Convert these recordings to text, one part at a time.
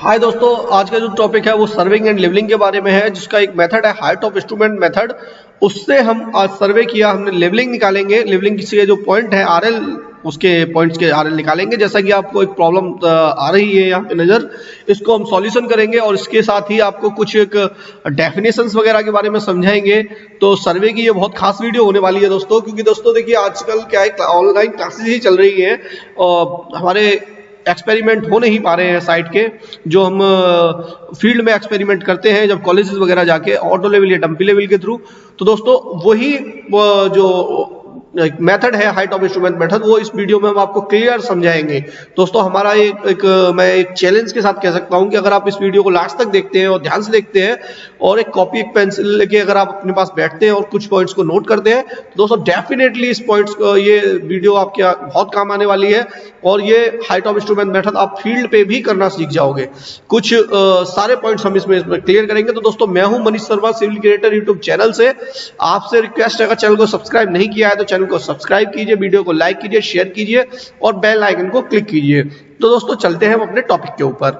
हाय दोस्तों, आज का जो टॉपिक है वो सर्विंग एंड लेवलिंग के बारे में है, जिसका एक मेथड है हाइट ऑफ इंस्ट्रूमेंट मेथड। उससे हम आज सर्वे किया, हमने लेवलिंग निकालेंगे। लेवलिंग से जो पॉइंट है आरएल, उसके पॉइंट्स के आरएल निकालेंगे। जैसा कि आपको एक प्रॉब्लम आ रही है यहाँ पे नजर, इसको हम सॉल्यूशन करेंगे और इसके साथ ही आपको कुछ एक डेफिनेशंस वगैरह के बारे में समझाएंगे। तो सर्वे की ये बहुत खास वीडियो होने वाली है दोस्तों, क्योंकि दोस्तों देखिए आजकल क्या है, ऑनलाइन क्लासेस ही चल रही है और हमारे एक्सपेरिमेंट हो नहीं पा रहे हैं साइट के, जो हम फील्ड में एक्सपेरिमेंट करते हैं जब कॉलेजेस वगैरह जाके ऑटो लेवल या डंपी लेवल के थ्रू। तो दोस्तों वही जो मेथड है हाइट ऑफ इंस्ट्रूमेंट मेथड, वो इस वीडियो में हम आपको क्लियर समझाएंगे। दोस्तों हमारा मैं एक चैलेंज के साथ कह सकता हूं कि अगर आप इस वीडियो को लास्ट तक देखते हैं और ध्यान से देखते हैं और एक कॉपी एक पेंसिल लेके अगर आप अपने पास बैठते हैं और कुछ पॉइंट्स को नोट करते हैं, तो दोस्तों डेफिनेटली इस पॉइंट्स को, ये वीडियो आपके बहुत काम आने वाली है और ये हाइट ऑफ इंस्ट्रूमेंट मेथड आप फील्ड पे भी करना सीख जाओगे। कुछ सारे पॉइंट्स हम इसमें क्लियर करेंगे। तो दोस्तों मैं हूं Manish Sharma, civil creator YouTube channel से। आपसे रिक्वेस्ट है, अगर चैनल को सब्सक्राइब नहीं किया है तो चैनल को सब्सक्राइब कीजिए, वीडियो को लाइक कीजिए, शेयर कीजिए और बेल आइकन को क्लिक कीजिए। तो दोस्तों चलते हैं हम अपने टॉपिक के ऊपर।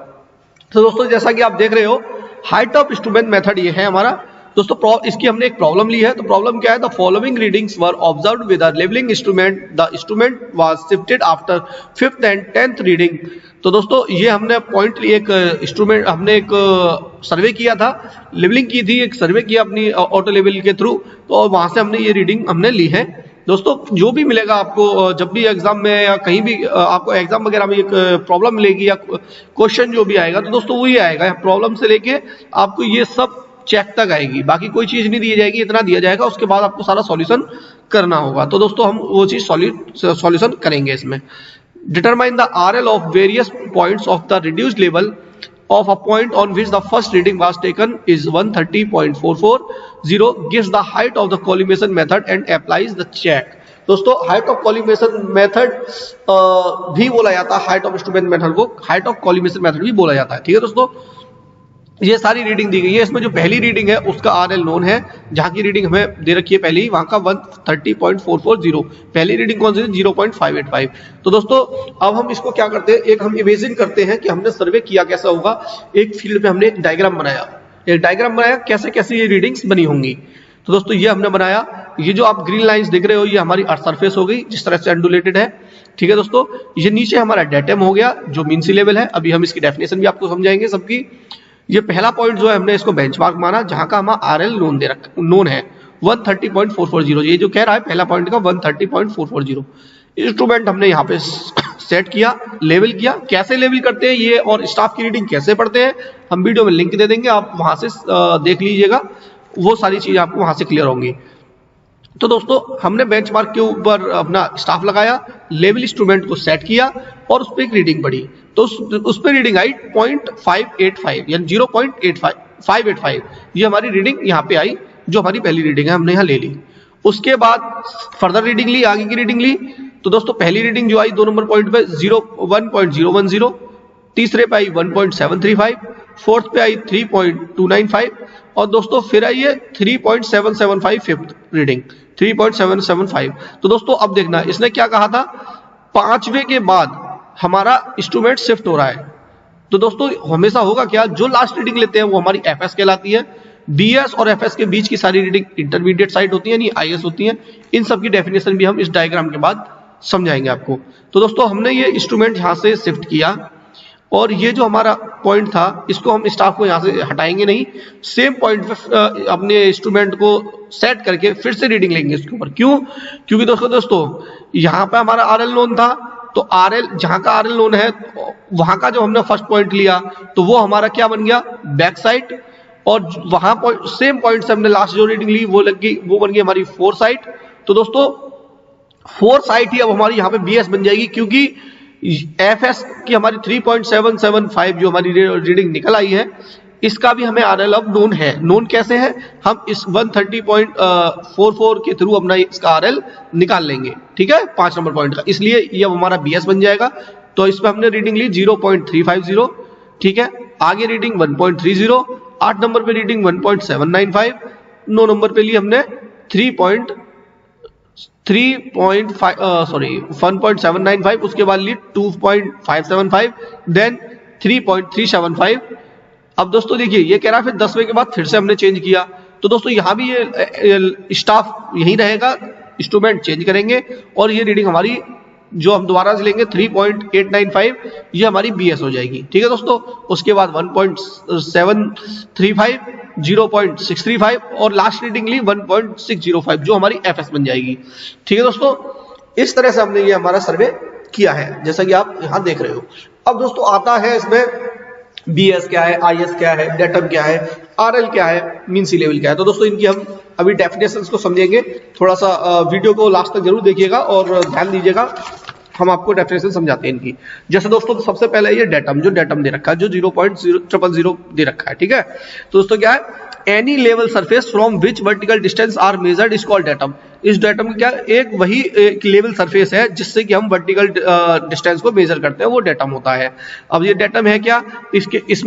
तो दोस्तों जैसा कि आप देख रहे हो, हाइट ऑफ इंस्ट्रूमेंट मेथड ये है हमारा। दोस्तों इसकी हमने एक प्रॉब्लम ली है। तो प्रॉब्लम क्या है? The following readings were observed with a levelling instrument, the instrument was shifted after 5th and 10th reading. तो दोस्तों ये हमने पॉइंट एक इंस्ट्रूमेंट, हमने एक सर्वे किया था, लेवलिंग की थी, एक सर्वे किया अपनी ऑटो लेवल के थ्रू, तो वहां से हमने ये रीडिंग हमने ली है। दोस्तों जो भी मिलेगा आपको जब भी एग्जाम में या कहीं भी आपको एग्जाम वगैरह में एक प्रॉब्लम मिलेगी या क्वेश्चन जो भी आएगा, तो दोस्तों वही आएगा। प्रॉब्लम से लेके आपको ये सब चेक तक आएगी, बाकी कोई चीज नहीं दी जाएगी, इतना दिया जाएगा, उसके बाद आपको सारा सॉल्यूशन करना होगा। तो दोस्तों हम वो चीज सॉल्यूशन करेंगे इसमें। Determine the RL of various points of the reduced level of a point on which the first reading was taken is 130.440, gives the height of the collimation method and applies the check। दोस्तों height of collimation method भी बोला जाता है, height of instrument method को height of collimation method भी बोला जाता है। ठीक है दोस्तों, ये सारी रीडिंग दी गई है। इसमें जो पहली रीडिंग है उसका आरएल नोन है, जहां की रीडिंग हमें दे रखी है पहली, वहां का 130.440। पहली रीडिंग कौन सी थी? 0.585। तो दोस्तों अब हम इसको क्या करते हैं, एक हम इमेजिन करते हैं कि हमने सर्वे किया कैसा होगा। एक फील्ड पे हमने एक डायग्राम बनाया, कैसे कैसे ये रीडिंग्स बनी होंगी। तो दोस्तों ये हमने बनाया। ये जो आप ग्रीन लाइंस देख रहे हो, ये हमारी अर्थ सरफेस हो गई, जिस तरह से अंडुलेटेड है। ठीक है दोस्तों, ये नीचे हमारा डेटम हो गया जो मीन सी लेवल है। अभी हम इसकी डेफिनेशन भी आपको समझाएंगे सबकी। ये पहला पॉइंट जो है हमने इसको बेंचमार्क माना, जहां का हमारा आरएल नोन है 130.440। ये जो कह रहा है पहला पॉइंट का 130.440। इंस्ट्रूमेंट हमने यहाँ पे सेट किया, लेवल किया। कैसे लेवल करते हैं ये और स्टाफ की रीडिंग कैसे पढ़ते हैं, हम वीडियो में लिंक दे देंगे, आप वहां से देख लीजिएगा, वो सारी चीजें आपको वहां से क्लियर होंगी। तो दोस्तों हमने बेंचमार्क के ऊपर अपना स्टाफ लगाया, लेवल इंस्ट्रूमेंट को सेट किया और उस पर एक रीडिंग पड़ी। तो उस पर रीडिंग आई 0.585 यानी 0.585। ये हमारी रीडिंग यहाँ पे आई, जो हमारी पहली रीडिंग है, हमने यहाँ ले ली। उसके बाद फर्दर रीडिंग ली, आगे की रीडिंग ली। तो दोस्तों पहली रीडिंग जो आई 2 नंबर पॉइंट पे 1.010, तीसरे पे आई 1.735, फोर्थ पे आई 3.295 और दोस्तों फिर आई है 3.775 फिफ्थ रीडिंग 3.775। तो दोस्तों अब देखना, इसने क्या कहा था, 5वें के बाद हमारा इंस्ट्रूमेंट शिफ्ट हो रहा है। तो दोस्तों हमेशा होगा क्या, जो लास्ट रीडिंग लेते हैं वो हमारी एफएस कहलाती है। डीएस और एफएस के बीच की सारी रीडिंग इंटरमीडिएट साइड होती है, नहीं आईएस होती है। इन सब की डेफिनेशन भी हम इस डायग्राम के बाद समझाएंगे आपको। तो दोस्तों हमने ये इंस्ट्रूमेंट यहाँ से शिफ्ट किया और ये जो हमारा पॉइंट था, इसको हम स्टाफ को यहाँ से हटाएंगे नहीं, सेम पॉइंट पे अपने इंस्ट्रूमेंट को सेट करके फिर से रीडिंग लेंगे इसके ऊपर। क्यों? क्योंकि दोस्तों यहाँ पे हमारा आरएल नोन था, तो आरएल, जहां का आरएल नोन है वहां का जो हमने फर्स्ट पॉइंट लिया, तो वो हमारा क्या बन गया, बैक साइड। और वहां सेम पॉइंट से हमने लास्ट जो रीडिंग ली वो बन गई हमारी फोर साइड। तो दोस्तों फोर साइड ही अब हमारी यहाँ पे बीएस बन जाएगी, क्योंकि एफएस की हमारी 3.775 जो हमारी रीडिंग निकल आई है, इसका भी हमें आरएल अब नोन है। नोन कैसे है, हम इस 130.44 के थ्रू अपना इसका आरएल निकाल लेंगे। ठीक है, 5 नंबर पॉइंट का, इसलिए ये अब हमारा बीएस बन जाएगा। तो इस पर हमने रीडिंग ली 0.350। ठीक है, आगे रीडिंग 1.30, 8 नंबर पे रीडिंग 1.795, 9 नंबर पे लिए हमने 1.795, उसके बाद ली 2.575, देन 3.375। अब दोस्तों देखिए ये कह रहा है फिर 10वें के बाद फिर से हमने चेंज किया, तो दोस्तों यहाँ भी ये स्टाफ यही रहेगा, इंस्ट्रूमेंट चेंज करेंगे और ये रीडिंग हमारी जो हम दोबारा से लेंगे 3.895 ये हमारी BS हो जाएगी। ठीक है दोस्तों, उसके बाद 1.735, 0.635 और लास्ट रीडिंग ली 1.605 जो हमारी FS बन जाएगी। ठीक है दोस्तों, इस तरह से हमने ये हमारा सर्वे किया है जैसा कि आप यहाँ देख रहे हो। अब दोस्तों आता है इसमें BS क्या है, IS क्या है, डेटम क्या है, RL क्या है, मीन सी लेवल क्या है। तो दोस्तों इनकी हम अभी डेफिनेशंस को समझेंगे, थोड़ा सा वीडियो को लास्ट तक जरूर देखिएगा और ध्यान दीजिएगा, हम आपको डेफिनेशन समझाते हैं इनकी। जैसे दोस्तों सबसे पहले ये डेटम, जो डेटम दे रखा है जो 0.000 दे रखा है। ठीक है, तो दोस्तों क्या है, any level surface from which vertical distance are measured is called datum. इस डेटम क्या एक वही एक लेवल सरफेस है जिससे कि हम वर्टिकल डिस्टेंस को मेजर करते हैं, वो डेटम होता है। अब ये डेटम है क्या, इस केस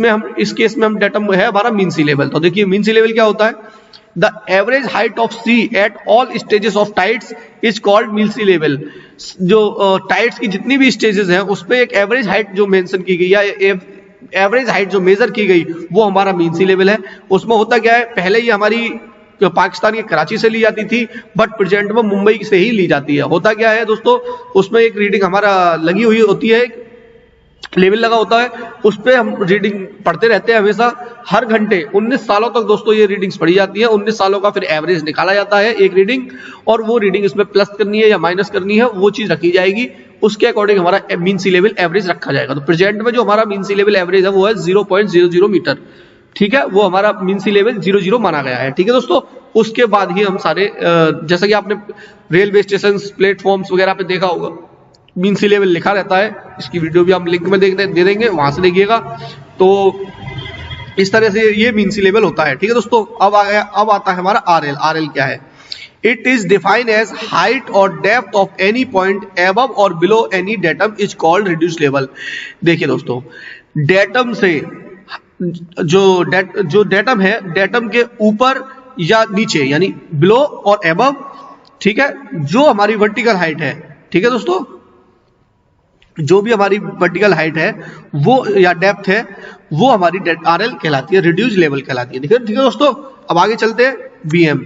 में हम डेटम है हमारा मीन सी लेवल। तो देखिए मीन सी लेवल क्या होता है, the average height of sea at all stages of tides is called mean sea level. जो टाइड्स की जितनी भी स्टेजेस हैं उस पर एक एवरेज हाइट जो मेंशन की गई या एवरेज हाइट जो मेजर की गई वो हमारा मीन सी लेवल है। उसमें होता क्या है, पहले ये हमारी पाकिस्तान के कराची से ली जाती थी, बट प्रेजेंट में मुंबई से ही ली जाती है। होता क्या है दोस्तों, उसमें एक रीडिंग हमारा लगी हुई होती है, लेवल लगा होता है, उस पर हम रीडिंग पढ़ते रहते हैं हमेशा, हर घंटे 19 सालों तक दोस्तों ये रीडिंग्स पढ़ी जाती है। 19 सालों का फिर एवरेज निकाला जाता है एक रीडिंग, और वो रीडिंग इसमें प्लस करनी है या माइनस करनी है वो चीज रखी जाएगी, उसके अकॉर्डिंग हमारा मीन सी लेवल एवरेज रखा जाएगा। तो प्रेजेंट में जो हमारा मीन सी लेवल एवरेज है वो है 0.00 मीटर। ठीक है, वो हमारा मीन सी लेवल 00 माना गया है। ठीक है दोस्तों, उसके बाद ही हम सारे जैसा कि आपने रेलवे स्टेशन प्लेटफॉर्म्स वगैरह पे देखा होगा मीन सी लेवल लिखा रहता है, इसकी वीडियो भी हम लिंक में दे देंगे, वहां से देखिएगा। तो इस तरह से ये मीन सी लेवल होता है। ठीक है दोस्तों, अब आता है हमारा RL। RL क्या है, it is defined as height और depth of any point above और below any datum is called reduce level. देखिए दोस्तों, डेटम से जो डेटम है, डेटम के ऊपर या नीचे यानी बिलो और एबव, ठीक है, जो हमारी वर्टिकल हाइट है, ठीक है दोस्तों, जो भी हमारी वर्टिकल हाइट है वो या डेप्थ है वो हमारी RL कहलाती है, रिड्यूस लेवल कहलाती है। ठीक है दोस्तों, अब आगे चलते हैं BM।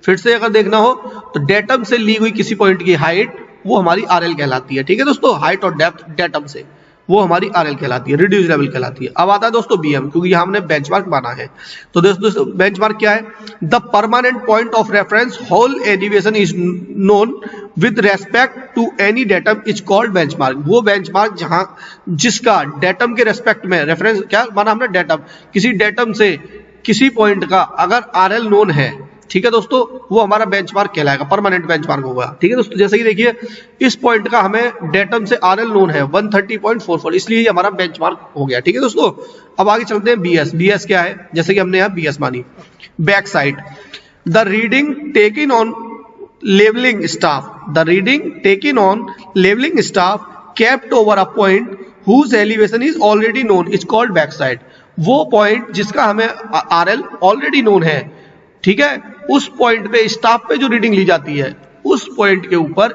फिर से अगर देखना हो तो डेटम से ली हुई किसी पॉइंट की हाइट वो हमारी RL कहलाती है। ठीक है दोस्तों, हाइट और डेप्थ डेटम से वो हमारी RL कहलाती है, रिड्यूस लेवल कहलाती है। अब आता है दोस्तों BM, क्योंकि यहाँ हमने बेंचमार्क माना है। तो दोस्तों बेंचमार्क क्या है, the permanent point of reference whole elevation is known with respect to any datum is called benchmark. वो बेंचमार्क जहां जिसका डेटम के रेस्पेक्ट में रेफरेंस क्या माना हमने, डेटम, किसी डेटम से किसी पॉइंट का अगर RL नोन है, ठीक है दोस्तों, वो हमारा बेंचमार्क कहलाएगा, परमानेंट बेंचमार्क होगा। ठीक है दोस्तों, जैसे कि देखिए इस पॉइंट का हमें डेटम से RL नोन है 130.44, इसलिए ये हमारा बेंचमार्क हो गया। ठीक है दोस्तों, अब आगे चलते हैं BS। BS क्या है, जैसे कि हमने यहाँ BS मानी, back side, the reading taken on levelling staff, the reading taken on levelling staff kept over a point whose elevation is already known is called back side. वो पॉइंट जिसका हमें RL ऑलरेडी नोन है, ठीक है, उस point पे staff पे जो रीडिंग ली जाती है, उस पॉइंट के ऊपर,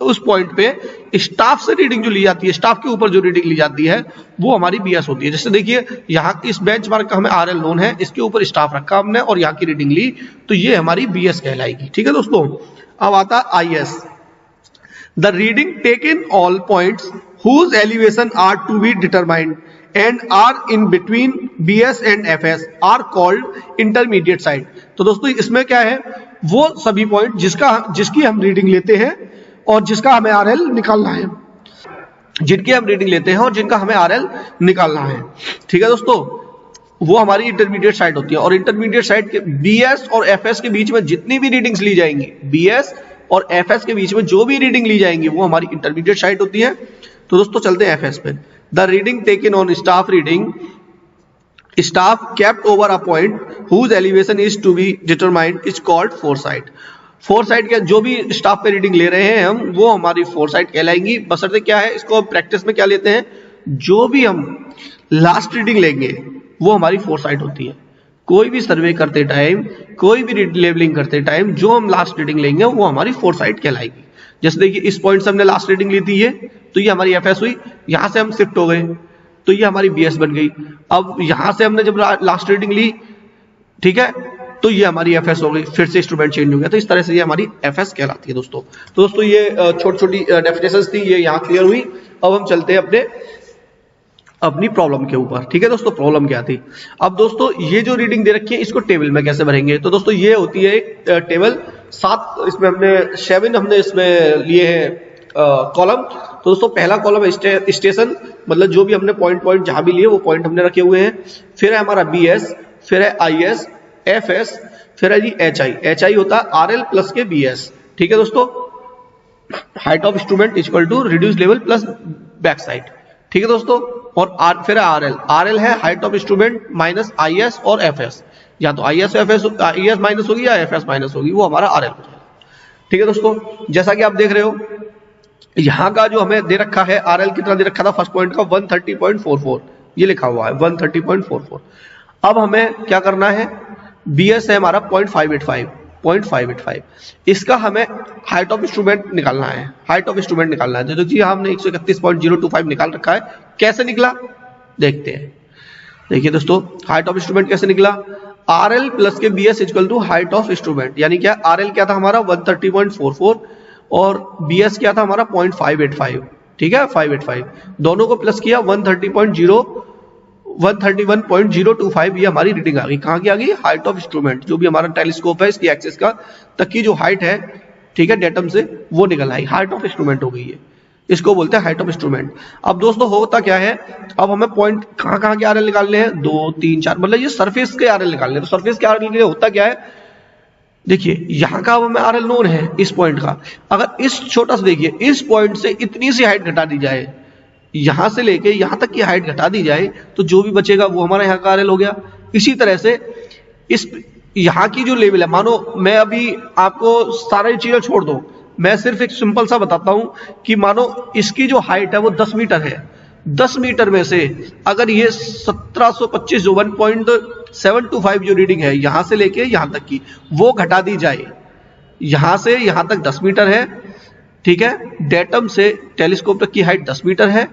उस पॉइंट पे स्टाफ से रीडिंग जो ली जाती है, स्टाफ के ऊपर जो रीडिंग ली जाती है वो हमारी BS होती है। जैसे देखिए यहाँ इस बेंचमार्क का हमें RL नोन है, इसके ऊपर स्टाफ रखा हमने और यहाँ की रीडिंग ली, तो ये हमारी BS कहलाएगी। ठीक है दोस्तों, अब आता है IS, the reading taken all points whose elevation are to be determined and are in between BS and FS are called intermediate side। तो दोस्तों इसमें क्या है, वो सभी पॉइंट जिसकी हम रीडिंग लेते हैं और जिसका हमें RL निकालना है, जिनकी हम रीडिंग लेते हैं और जिनका हमें RL निकालना है। ठीक है दोस्तों, वो हमारी इंटरमीडिएट साइड होती है। और इंटरमीडिएट साइड के BS और FS के बीच में जितनी भी रीडिंग्स ली जाएंगी, BS और FS के बीच में जो भी रीडिंग ली जाएंगी वो हमारी इंटरमीडिएट साइड होती है। तो दोस्तों चलते हैं FS पे। The reading taken on staff reading, staff kept over a point whose elevation is to be determined is called foresight। Foresight क्या, जो भी स्टाफ पे रीडिंग ले रहे हैं हम वो हमारी फोरसाइट कहलाएंगी। बशर्ते क्या है, इसको प्रैक्टिस में क्या लेते हैं, जो भी हम लास्ट रीडिंग लेंगे वो हमारी फोरसाइट होती है। कोई भी सर्वे करते टाइम, कोई भी लेवलिंग करते टाइम जो हम लास्ट रीडिंग लेंगे वो हमारी फोरसाइट कहलाएगी। जैसे देखिए इस पॉइंट से हमने लास्ट रीडिंग ली थी ये, तो ये हमारी FS हुई, यहां से हम शिफ्ट हो गए, तो ये हमारी BS बन गई। अब यहां से हमने जब लास्ट रीडिंग ली, ठीक है, तो ये हमारी FS हो गई, फिर से इंस्ट्रूमेंट चेंज हो गया। तो इस तरह से ये हमारी FS कहलाती है दोस्तों। तो दोस्तों ये छोटी छोटी डेफिनेशंस थी, ये यहाँ क्लियर हुई। अब हम चलते हैं अपनी प्रॉब्लम के ऊपर। ठीक है दोस्तों, प्रॉब्लम क्या थी। अब दोस्तों ये जो रीडिंग दे रखी है इसको टेबल में कैसे भरेंगे। तो दोस्तों ये होती है एक टेबल, 7 इसमें हमने 7 हमने इसमें लिए हैं कॉलम। तो दोस्तों पहला कॉलम है स्टेशन, मतलब जो भी हमने पॉइंट जहां भी लिए वो पॉइंट हमने रखे हुए हैं। फिर है हमारा BS, फिर है IS, FS, फिर है जी HI होता है RL प्लस के BS। ठीक है दोस्तों, height of instrument equal to reduce level plus back side. ठीक है दोस्तों, और फिर है RL है height of instrument minus IS और FS, या तो IS माइनस होगी या FS माइनस होगी, वो हमारा RL हो जाएगा। ठीक है दोस्तों, जैसा कि आप देख रहे हो यहाँ का जो हमें दे रखा है RL कितना दे रखा था फर्स्ट पॉइंट का 130.44, ये लिखा हुआ है 130.44। अब हमें क्या करना है, BS है हमारा 0.585, इसका हमें हाइट ऑफ इंस्ट्रूमेंट निकालना है। तो जी हमने 131.025 निकाल रखा है। कैसे निकला देखते हैं। देखिए दोस्तों, हाइट ऑफ इंस्ट्रूमेंट कैसे निकला, RL प्लस के BS equal to height of instrument, यानी क्या RL क्या था हमारा 130.44 और BS क्या था हमारा 0.585। ठीक है, 585 दोनों को प्लस किया 131.025, ये हमारी रीडिंग आ गई। कहाँ की आ गई, हाइट ऑफ इंस्ट्रूमेंट, जो भी हमारा टेलीस्कोप है इसकी एक्सिस का तक की जो हाइट है, ठीक है, डेटम से वो निकल आई, हाइट ऑफ इंस्ट्रूमेंट हो गई है, इसको बोलते हैं हाइट ऑफ इंस्ट्रूमेंट। अब दोस्तों होता क्या है, अब हमें पॉइंट कहाँ के RL निकालने हैं, 2 3 4, मतलब ये सरफेस के RL निकालने हैं। तो सरफेस के RL के लिए होता क्या है, देखिए यहाँ का हमें RL नोन है इस पॉइंट का, अगर इस छोटा सा देखिए इस पॉइंट से इतनी सी हाइट घटा दी जाए, यहां से लेके यहां तक की हाइट घटा दी जाए, तो जो भी बचेगा वो हमारा यहाँ का RL हो गया। इसी तरह से इस यहाँ की जो लेवल है, मानो मैं अभी आपको सारी चीजें छोड़ दो, मैं सिर्फ एक सिंपल सा बताता हूं कि मानो इसकी जो हाइट है वो 10 मीटर है, 10 मीटर में से अगर ये 1725 जो 1.725 जो रीडिंग है यहां से लेके यहां तक की वो घटा दी जाए, यहां से यहां तक 10 मीटर है, ठीक है, डेटम से टेलीस्कोप तक की हाइट 10 मीटर है,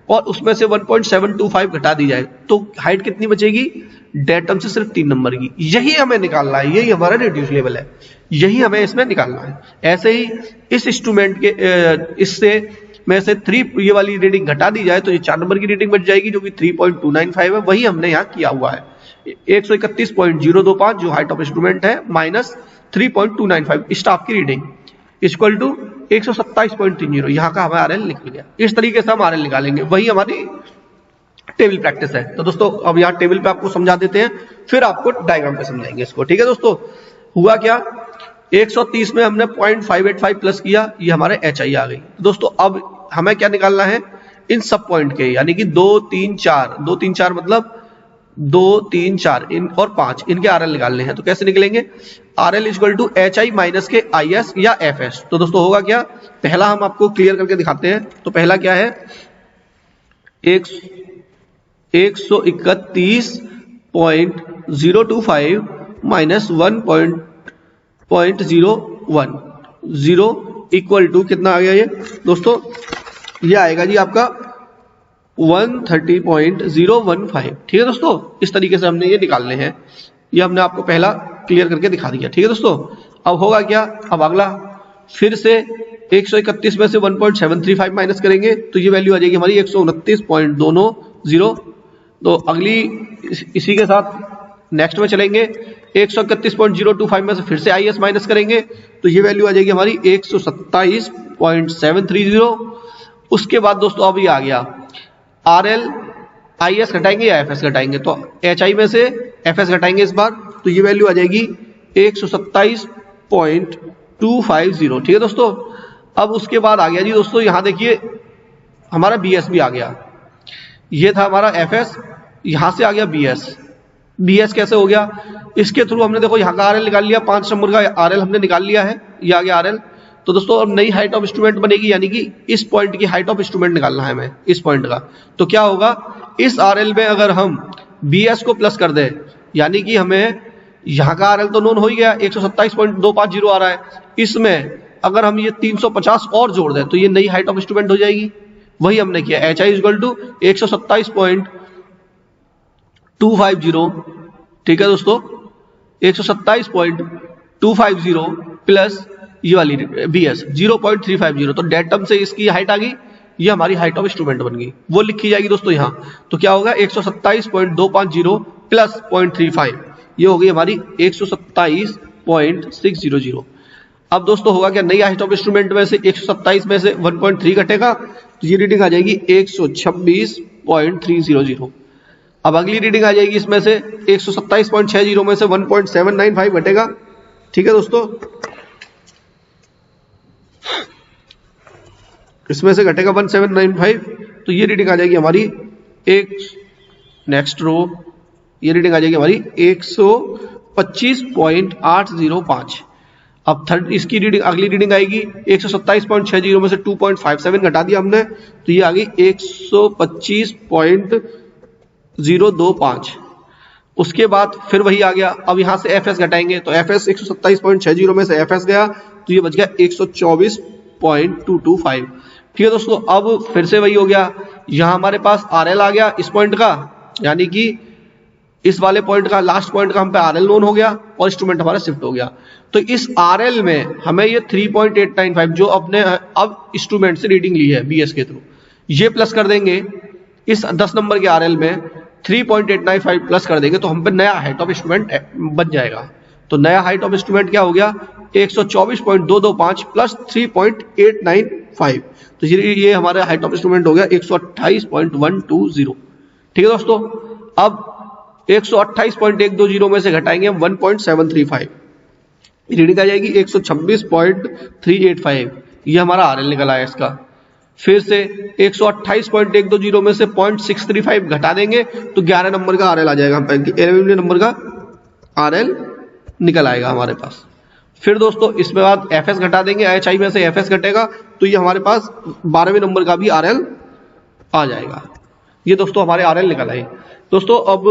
और उसमें से 1.725 घटा दी जाए तो हाइट कितनी बचेगी, डेटम से सिर्फ 3 नंबर की। यही हमें निकालना है, यही हमारा रिड्यूस लेवल है, यही हमें इसमें निकालना है। ऐसे ही इस इंस्ट्रूमेंट के इससे में से 3 ये वाली रीडिंग घटा दी जाए तो ये 4 नंबर की रीडिंग बच जाएगी, जो कि 3.295 है, वही हमने यहाँ किया हुआ है। 131.025 जो हाइट ऑफ इंस्ट्रूमेंट है माइनस 3.295 स्टाफ की रीडिंग इक्वल टू 127.30, यहाँ का हमें RL निकल गया। इस तरीके से हम RL निकालेंगे, वही हमारी टेबल प्रैक्टिस है। तो दोस्तों अब यहाँ टेबल पे आपको समझा देते हैं, फिर आपको डायग्राम पे समझाएंगे इसको। ठीक है दोस्तों, हुआ क्या, 130 में हमने 0.585 प्लस किया, ये हमारे HI आ गई। दोस्तों अब हमें क्या निकालना है, इन सब पॉइंट के, यानी कि 2 3 4 मतलब 2 3 4 इन और 5 इनके RL निकालने हैं। तो कैसे निकलेंगे, RL equal to HI minus के IS या FS। तो दोस्तों होगा क्या, पहला हम आपको क्लियर करके दिखाते हैं। तो पहला क्या है, 131.025 माइनस 1.010 इक्वल टू कितना आ गया ये दोस्तों, ये आएगा जी आपका 130.015। ठीक है दोस्तों, इस तरीके से हमने ये निकालने हैं, ये हमने आपको पहला क्लियर करके दिखा दिया। ठीक है दोस्तों, अब होगा क्या, अब अगला फिर से 131 में से 1.735 माइनस करेंगे तो ये वैल्यू आ जाएगी हमारी 129.290। तो अगली इसी के साथ नेक्स्ट में चलेंगे, 131.025 में से फिर से IS माइनस करेंगे तो ये वैल्यू आ जाएगी हमारी 127.730। उसके बाद दोस्तों अब ये आ गया RL, IS घटाएंगे या FS घटाएंगे, तो HI में से FS घटाएंगे इस बार, तो ये वैल्यू आ जाएगी 127.250। ठीक है दोस्तों, अब उसके बाद आ गया जी दोस्तों, यहाँ देखिए हमारा BS भी आ गया, ये था हमारा FS, यहाँ से आ गया BS कैसे हो गया, इसके थ्रू हमने देखो यहाँ का RL निकाल लिया, 5 नंबर का RL हमने निकाल लिया है, ये आ गया RL। तो दोस्तों अब नई हाइट ऑफ इंस्ट्रूमेंट बनेगी, यानी कि इस पॉइंट की हाइट ऑफ इंस्ट्रूमेंट निकालना है हमें, इस पॉइंट का। तो क्या होगा, इस RL में अगर हम BS को प्लस कर दें, यानी कि हमें यहाँ का RL तो नोन हो ही गया, 127.250 आ रहा है, इसमें अगर हम ये 350 और जोड़ दें तो ये नई हाइट ऑफ इंस्ट्रूमेंट हो जाएगी। वही हमने किया, एच आई इक्वल टू 127.250, ठीक है दोस्तों, 127.250 प्लस ये वाली बी एस 0.350, तो डेट टर्म से इसकी हाइट आ गई, ये हमारी हाइट ऑफ इंस्ट्रूमेंट बन गई, वो लिखी जाएगी दोस्तों यहाँ। तो क्या होगा 127.250 प्लस 0.35, ये होगी हमारी 127.600। अब दोस्तों होगा क्या, नई हाइट ऑफ इंस्ट्रूमेंट में से 127 में से 1.3 घटेगा, तो ये रीडिंग आ जाएगी 126.300। अब अगली रीडिंग आ जाएगी इसमें से 127.60 में से 1.795 घटेगा, ठीक है दोस्तों, इसमें से घटेगा 1795, तो ये रीडिंग आ जाएगी हमारी एक नेक्स्ट रो, ये रीडिंग आ जाएगी हमारी 125.805। अब थर्ड इसकी रीडिंग, अगली रीडिंग आएगी 127.60 में से 2.57 घटा दिया हमने, तो ये आ गई 125.025। उसके बाद फिर वही आ गया, अब यहाँ से एफ एस घटाएंगे, तो एफ एस 127.60 में से एफ एस गया, तो ये बच गया 124.225, ठीक है दोस्तों। अब फिर से वही हो गया, यहाँ हमारे पास आर एल आ गया इस पॉइंट का, यानी कि इस वाले पॉइंट का, लास्ट पॉइंट का हम पे आर एल नोन हो गया और इंस्ट्रूमेंट हमारा शिफ्ट हो गया। तो इस आर एल में हमें ये 3.895 जो अपने अब इंस्ट्रूमेंट से रीडिंग ली है बीएस के थ्रू, ये प्लस कर देंगे इस 10 नंबर के आर एल में 3.895 प्लस कर देंगे, तो हम पे नया हाइट ऑफ इंस्ट्रूमेंट बन जाएगा। तो नया हाइट ऑफ इंस्ट्रूमेंट क्या हो गया 124.225 प्लस 3.895, तो ये हमारा हाइट ऑफ इंस्ट्रूमेंट हो गया 128.120, ठीक है दोस्तों। अब 128.120 में से घटाएंगे हम 1.735, रीडिंग आ जाएगी 126.385, ये हमारा आरएल निकल आया इसका। फिर से 128.120 में से 0.635 घटा देंगे, तो 11 नंबर का आरएल आ जाएगा, 11 नंबर का आरएल निकल आएगा हमारे पास। फिर दोस्तों इसमें बाद एफ एस घटा देंगे, एच आई में से एफ एस घटेगा, तो ये हमारे पास 12वें नंबर का भी आरएल आ जाएगा। ये दोस्तों हमारे आरएल निकल आए। दोस्तों अब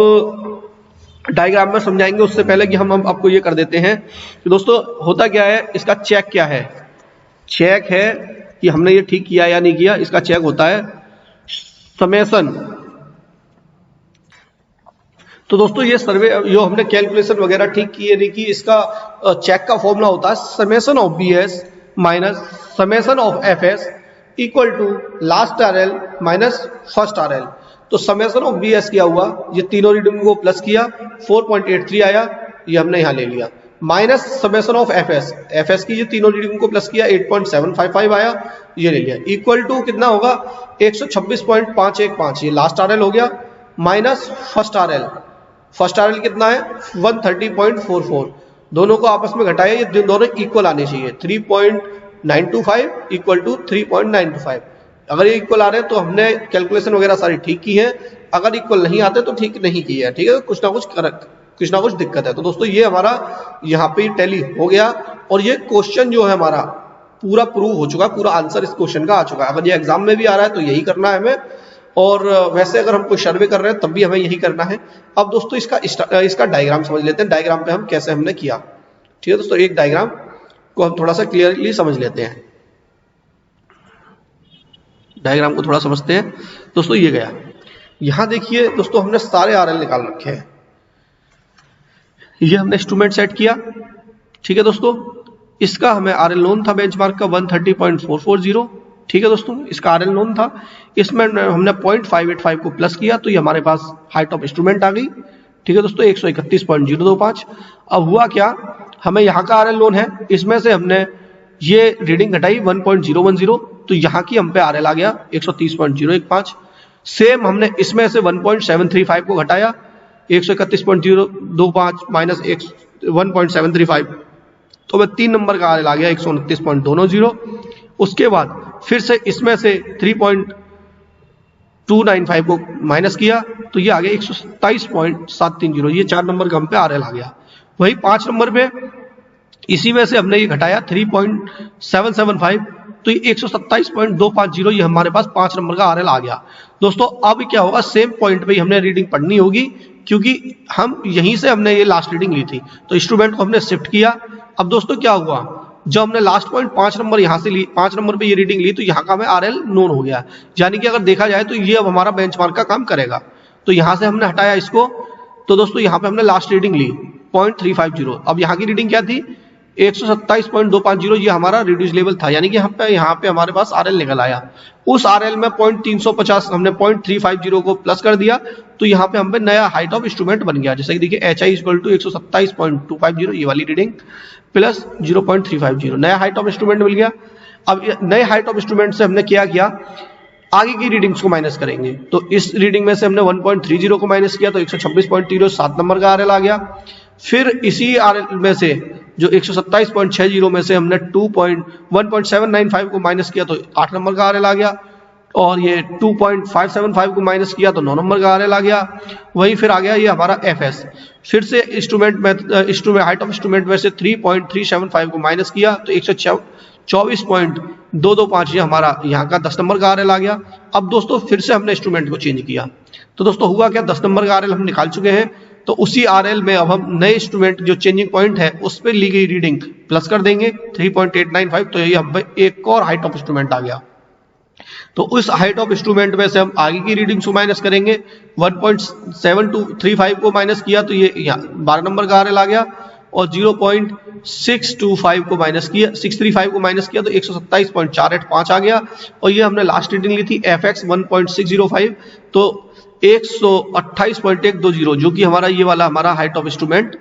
डायग्राम में समझाएंगे, उससे पहले कि हम आपको ये कर देते हैं कि दोस्तों होता क्या है, इसका चेक क्या है, चेक है कि हमने ये ठीक किया या नहीं किया, इसका चेक होता है समेसन। तो दोस्तों ये सर्वे जो हमने कैलकुलेशन वगैरह ठीक की है नहीं की, इसका चेक का फॉर्मूला होता है summation of B S minus summation of F S equal to last R L minus first R L. तो समेसन ऑफ बी एस क्या हुआ, ये तीनों रीडिंग को प्लस किया 4.83 आया, ये हमने यहाँ ले लिया, minus summation of F S की ये तीनों रीडिंग को प्लस किया 8.755 आया, ये ले लिया, इक्वल टू कितना होगा 126.515, ये लास्ट आर एल हो गया, माइनस फर्स्ट आर एल कितना है 130.44, दोनों को आपस में घटाया, ये दोनों इक्वल आने चाहिए, 3.925 इक्वल टू 3.925। अगर ये इक्वल आ रहे हैं तो हमने कैलकुलेशन वगैरह सारी ठीक की है, अगर इक्वल नहीं आते तो ठीक नहीं की है, ठीक है, कुछ ना कुछ दिक्कत है। तो दोस्तों ये हमारा यहाँ पे टैली हो गया, और ये क्वेश्चन जो है हमारा पूरा प्रूव हो चुका, पूरा आंसर इस क्वेश्चन का आ चुका है। अगर ये एग्जाम में भी आ रहा है तो यही करना है हमें, और वैसे अगर हम कोई सर्वे कर रहे हैं तब भी हमें यही करना है। अब दोस्तों इसका डायग्राम समझ लेते हैं, डायग्राम पे हम कैसे हमने किया, ठीक है दोस्तों। एक डायग्राम को हम थोड़ा सा क्लियरली समझ लेते हैं, डायग्राम को थोड़ा समझते हैं दोस्तों। ये गया, यहां देखिए दोस्तों हमने सारे आरएल निकाल रखे हैं, ये हमने इंस्ट्रूमेंट सेट किया, ठीक है दोस्तों। इसका हमें आरएल नोन था बेंचमार्क का 130.440, ठीक है दोस्तों, इसका आरएल नोन था, इसमें हमने 0.585 को प्लस किया, तो ये हमारे पास हाइट ऑफ इंस्ट्रूमेंट आ गई, ठीक है दोस्तों 131.025। अब हुआ क्या, हमें यहाँ का आरएल नोन है, इसमें से हमने ये रीडिंग घटाई 1.010, तो यहाँ की हम पे आरएल आ गया 130.015। सेम हमने इसमें से 1.735 को घटाया, 131.025 माइनस 1.735, तो हमें 3 नंबर का आरएल आ गया 129.290। उसके बाद फिर से इसमें से 3.295 को माइनस किया, तो ये आ गया 127.730, ये 4 नंबर का हम पे आरएल आ गया। वही 5 नंबर पे इसी में से हमने ये घटाया 3.775, तो ये 127.250, ये हमारे पास 5 नंबर का आरएल आ गया। दोस्तों अब क्या होगा, सेम पॉइंट पे ही हमने रीडिंग पढ़नी होगी, क्योंकि हम यहीं से हमने ये लास्ट रीडिंग ली थी, तो इंस्ट्रूमेंट को हमने शिफ्ट किया। अब दोस्तों क्या हुआ, जब हमने लास्ट पॉइंट 5 नंबर यहाँ से ली, 5 नंबर पे ये रीडिंग ली, तो यहाँ का हमें RL नोन हो गया, यानी कि अगर देखा जाए तो ये अब हमारा बेंचमार्क का काम करेगा। तो यहाँ से हमने हटाया इसको, तो दोस्तों यहाँ पे हमने लास्ट रीडिंग ली 0.350। अब यहाँ की रीडिंग क्या थी 127.250, ये हमारा रिड्यूस लेवल था, यानी कि यहाँ पे हमारे पास RL निकल आया। उस RL में 0.350 हमने 0.350 को प्लस कर दिया, तो यहाँ पे हम पे नया हाइट ऑफ इंस्ट्रूमेंट बन गया। जैसे कि देखिए HI इक्वल टू 127.250, ये वाली रीडिंग प्लस 0.350, नया हाइट ऑफ इंस्ट्रूमेंट मिल गया। अब नए हाइट ऑफ इंस्ट्रूमेंट से हमने क्या किया, आगे की रीडिंग्स को माइनस करेंगे। तो इस रीडिंग में से हमने 1.30 को माइनस किया, तो 126.0 7 नंबर का RL आ गया। फिर इसी RL में से जो 127.60 में से हमने 1.795 को माइनस किया, तो 8 नंबर का RL आ गया। और ये 2.575 को माइनस किया, तो 9 नंबर का RL आ गया। वही फिर आ गया ये हमारा FS। फिर से इंस्ट्रूमेंट में हाइट ऑफ इंस्ट्रूमेंट में से 3.375 को माइनस किया, तो 124.225 ये हमारा यहाँ का 10 नंबर का RL आ गया। अब दोस्तों फिर से हमने इंस्ट्रूमेंट को चेंज किया, तो दोस्तों हुआ क्या, 10 नंबर का RL हम निकाल चुके हैं। तो उसी RL में अब हम नए इंस्ट्रूमेंट जो चेंजिंग पॉइंट है उस पर ली गई रीडिंग प्लस कर देंगे 3.895, तो ये हम एक और हाइट ऑफ इंस्ट्रूमेंट आ गया। तो उस हाइट ऑफ इंस्ट्रूमेंट में से हम आगे की रीडिंग्स को माइनस करेंगे। 1.7235 को माइनस किया, तो ये 12 नंबर का RL आ गया। और 0.625 को माइनस किया, 635 को माइनस किया, तो 127.485 आ गया। और ये हमने लास्ट रीडिंग ली थी FX 1.605, तो 128.120, जो कि हमारा ये वाला हमारा हाइट ऑफ इंस्ट्रूमेंट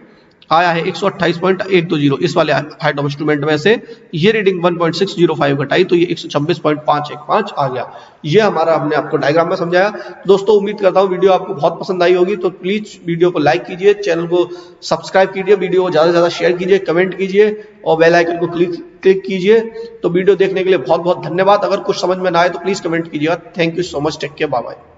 आया है 128.120। इस वाले हाइट ऑफ इंस्ट्रूमेंट में से ये रीडिंग 1.605 घटाई, तो ये 126.515 आ गया। ये हमारा हमने आपको डायग्राम में समझाया। दोस्तों उम्मीद करता हूँ वीडियो आपको बहुत पसंद आई होगी, तो प्लीज वीडियो को लाइक कीजिए, चैनल को सब्सक्राइब कीजिए, वीडियो को ज्यादा से ज्यादा शेयर कीजिए, कमेंट कीजिए और बेल आइकन को क्लिक कीजिए। तो वीडियो देखने के लिए बहुत बहुत धन्यवाद। अगर कुछ समझ में ना आए तो प्लीज कमेंट कीजिएगा। Thank you so much, take care, bye bye.